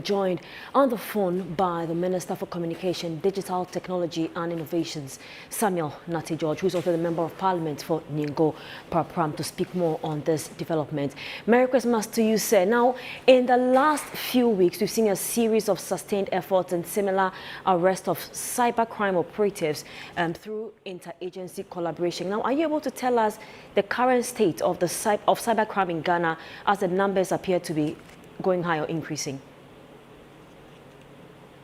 Joined on the phone by the Minister for Communication, Digital Technology and Innovations, Samuel Nati George, who is also the Member of Parliament for Ningo Prapram, to speak more on this development. Merry Christmas to you, sir. Now, in the last few weeks, we've seen a series of sustained efforts and similar arrest of cybercrime operatives through interagency collaboration. Now, are you able to tell us the current state of cybercrime in Ghana as the numbers appear to be going high or increasing?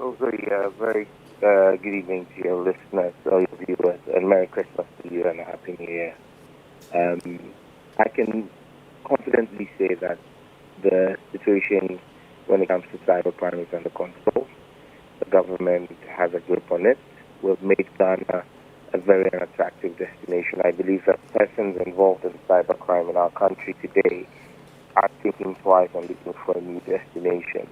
Also, very good evening to your listeners, all your viewers, and Merry Christmas to you and a Happy New Year. I can confidently say that the situation when it comes to cybercrime is under control. The government has a grip on it. We've made Ghana a very unattractive destination. I believe that persons involved in cybercrime in our country today are thinking twice and looking for a new destination.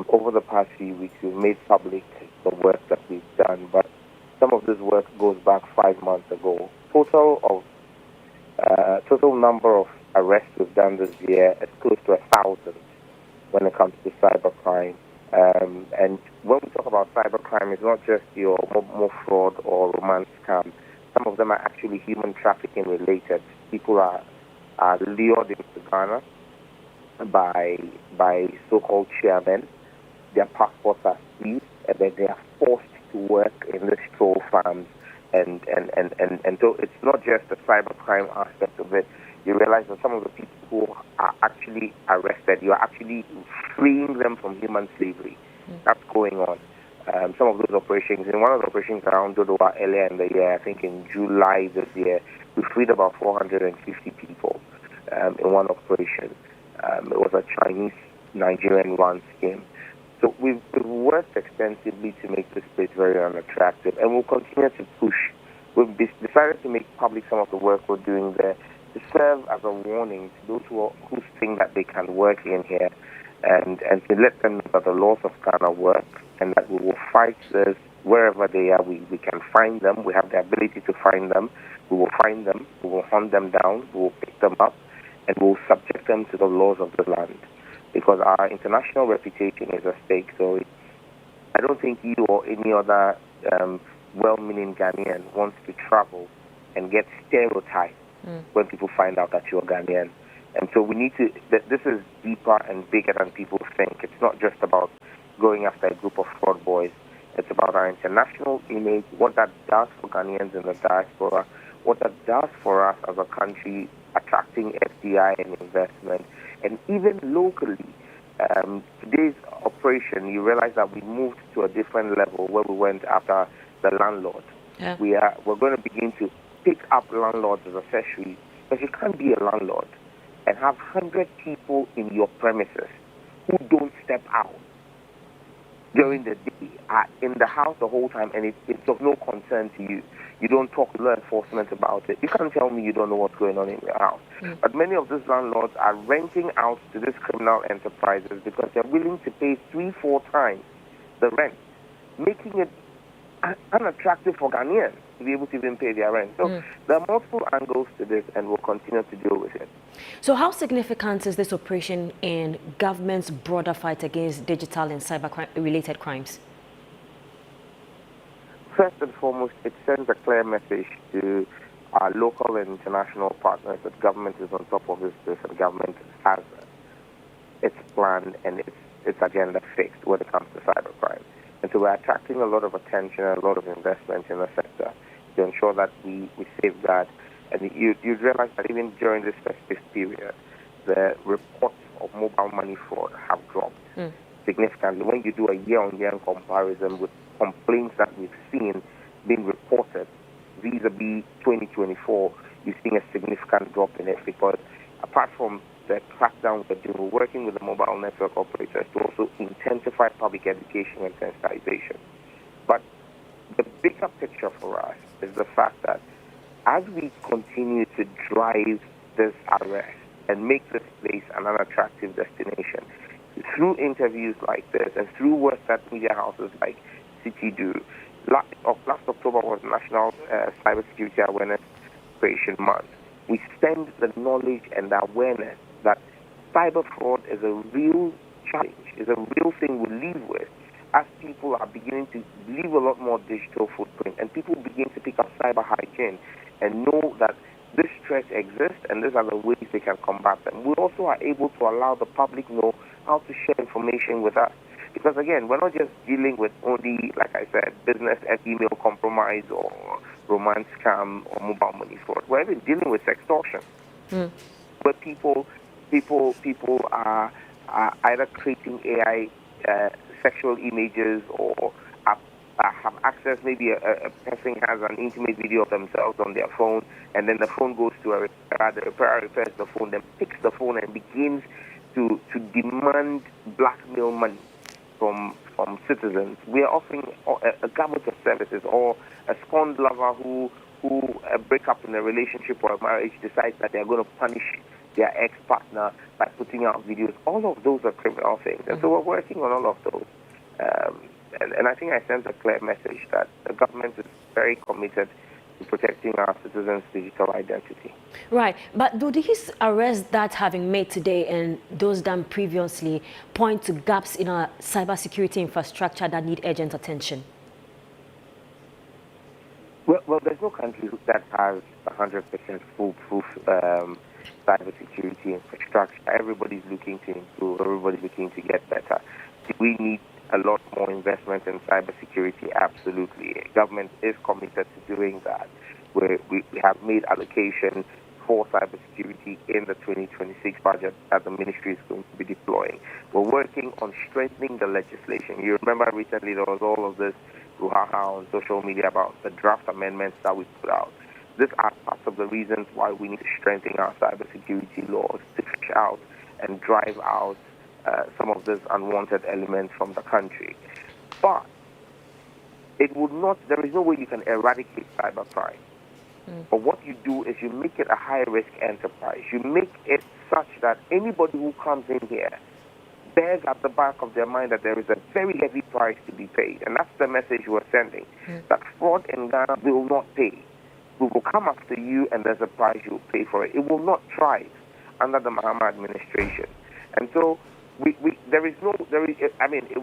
Over the past few weeks, we've made public the work that we've done, but some of this work goes back 5 months ago. Total number of arrests we've done this year is close to 1,000 when it comes to cybercrime. And when we talk about cybercrime, it's not just your MoMo fraud or romance scam. Some of them are actually human trafficking related. People are lured into Ghana by so-called chairmen. Their passports are seized, and then they are forced to work in the troll farms. And so it's not just the cybercrime aspect of it. You realize that some of the people who are actually arrested, you are actually freeing them from human slavery. That's going on. Some of those operations, in one of the operations around Dodowa earlier in the year, I think in July this year, we freed about 450 people in one operation. It was a Chinese-Nigerian run scheme. So we've worked extensively to make this place very unattractive, and we'll continue to push. We've decided to make public some of the work we're doing there to serve as a warning to those who think that they can work in here, and to let them know that the laws of Ghana work, and that we will fight this wherever they are. We can find them. We have the ability to find them. We will find them. We will hunt them down. We will pick them up, and we will subject them to the laws of the land. Because our international reputation is at stake. So I don't think you or any other well-meaning Ghanaian wants to travel and get stereotyped when people find out that you're Ghanaian. And so we need to, this is deeper and bigger than people think. It's not just about going after a group of fraud boys. It's about our international image, what that does for Ghanaians in the diaspora, what that does for us as a country, attracting FDI and investment. And even locally, today's operation, you realize that we moved to a different level where we went after the landlord. Yeah. We're going to begin to pick up landlords as accessories, because you can't be a landlord and have 100 people in your premises who don't step out during the day, are in the house the whole time, and it's of no concern to you. You don't talk to law enforcement about it. You can't tell me you don't know what's going on in your house. But many of these landlords are renting out to these criminal enterprises because they're willing to pay 3-4 times the rent, making it unattractive for Ghanaians to be able to even pay their rent. So there are multiple angles to this, and we'll continue to deal with it. So how significant is this operation in government's broader fight against digital and cyber-related crimes? First and foremost, it sends a clear message to our local and international partners that government is on top of this, and government has its plan and its agenda fixed when it comes to cybercrime. And so we're attracting a lot of attention and a lot of investment in the sector to ensure that we safeguard. And you realize that even during this festive period, the reports of mobile money fraud have dropped significantly. When you do a year-on-year comparison with complaints that we've seen being reported vis-a-vis 2024, you're seeing a significant drop in it, because apart from the crackdown we're working with the mobile network operators to also intensify public education and sensitization. But the bigger picture for us is the fact that as we continue to drive this arrest and make this place an unattractive destination, through interviews like this and through work that media houses like City do. Last October was National Cybersecurity Awareness Creation Month. We send the knowledge and the awareness that cyber fraud is a real challenge. It's a real thing we live with as people are beginning to leave a lot more digital footprint and people begin to pick up cyber hygiene and know that this threat exists and these are the ways they can combat them. We also are able to allow the public know how to share information with us. Because again, we're not just dealing with only, like I said, business and email compromise or romance scam or mobile money fraud. We're even dealing with extortion, where people are either creating AI sexual images or have access. Maybe a person has an intimate video of themselves on their phone, and then the phone goes to a repairer. The repairer repairs the phone, then picks the phone and begins to demand blackmail money from citizens. We are offering a gamut of services, or a scorned lover who break up in a relationship or a marriage decides that they're going to punish their ex-partner by putting out videos. All of those are criminal things. And so we're working on all of those. And I think I sent a clear message that the government is very committed to protecting our citizens' digital identity. Right, but do these arrests that having made today and those done previously point to gaps in our cybersecurity infrastructure that need urgent attention? Well, there's no country that has 100% foolproof cybersecurity infrastructure. Everybody's looking to improve. Everybody's looking to get better. Do we need a lot more investment in cybersecurity? Absolutely. Government is committed to doing that. We have made allocation for cybersecurity in the 2026 budget that the ministry is going to be deploying. We're working on strengthening the legislation. You remember recently there was all of this brouhaha on social media about the draft amendments that we put out. These are parts of the reasons why we need to strengthen our cybersecurity laws to fish out and drive out some of these unwanted elements from the country. But it would not, there is no way you can eradicate cybercrime. But what you do is you make it a high-risk enterprise. You make it such that anybody who comes in here bears at the back of their mind that there is a very heavy price to be paid. And that's the message we're sending, that fraud in Ghana will not pay. We will come after you and there's a price you will pay for it. It will not thrive under the Mahama administration. And so it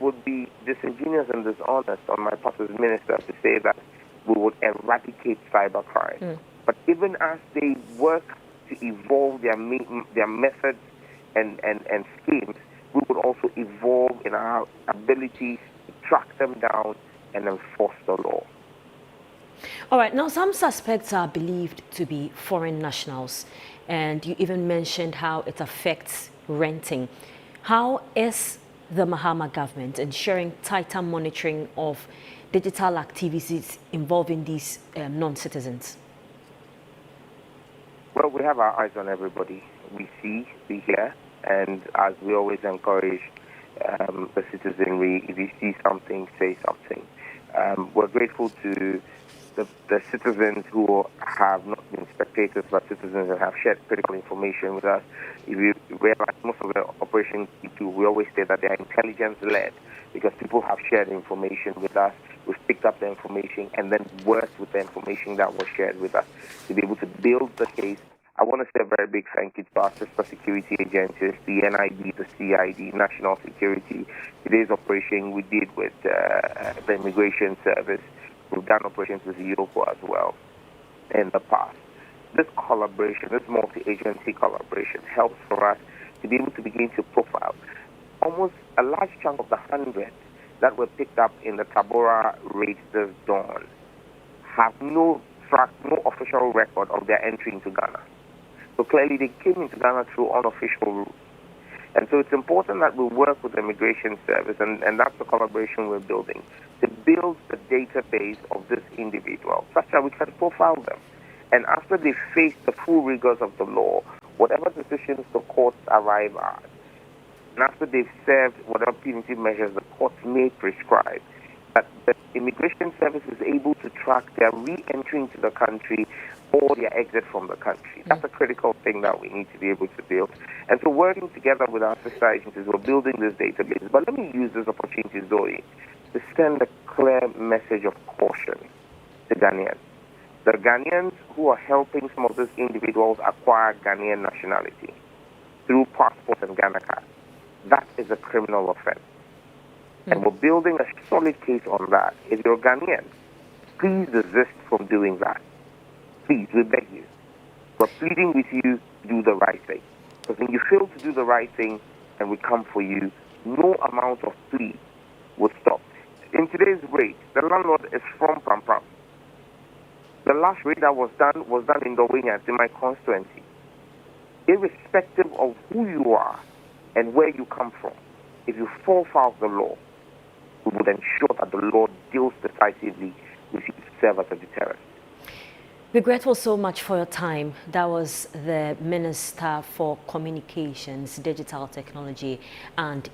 would be disingenuous and dishonest on my part as minister to say that we would eradicate cybercrime. But even as they work to evolve their methods and schemes, we would also evolve in our ability to track them down and enforce the law. All right, now some suspects are believed to be foreign nationals, and you even mentioned how it affects renting. How is the Mahama government ensuring tighter monitoring of digital activities involving these non-citizens? Well, we have our eyes on everybody. We see, we hear, and as we always encourage the citizenry, if you see something, say something. We're grateful to the citizens who have not been spectators, but citizens that have shared critical information with us. If you realize most of the operations we do, we always say that they are intelligence-led because people have shared information with us. We've picked up the information and then worked with the information that was shared with us to be able to build the case. I want to say a very big thank you to our sister security agencies, the NIB, the CID, National Security. Today's operation we did with the Immigration Service. We've done operations with Yoko as well in the past. This collaboration, this multi-agency collaboration helps for us to be able to begin to profile almost a large chunk of the 100 that were picked up in the Tabora raid this dawn have no official record of their entry into Ghana. So clearly they came into Ghana through unofficial routes. And so it's important that we work with the Immigration Service, and that's the collaboration we're building, to build the database of this individual such that we can profile them. And after they face the full rigors of the law, whatever decisions the courts arrive at, and after they've served whatever punitive measures the courts may prescribe, that the Immigration Service is able to track their re-entry into the country or their exit from the country. That's a critical thing that we need to be able to build. And so working together with our sister agencies, we're building this database. But let me use this opportunity, Zoe, to send a clear message of caution to Ghanaians. The Ghanaians who are helping some of these individuals acquire Ghanaian nationality through passports and Ghana cards. that is a criminal offense. And we're building a solid case on that. If you're Ghanaian, please desist from doing that. Please, we beg you. We're pleading with you, do the right thing. Because when you fail to do the right thing and we come for you, no amount of plea would stop. In today's rate, the landlord is from Pampram. The last raid that was done in Dowenya, in my constituency. Irrespective of who you are and where you come from, if you fall foul of the law, we would ensure that the law deals decisively with you to serve as a deterrent. We're grateful so much for your time. That was the Minister for Communications, Digital Technology and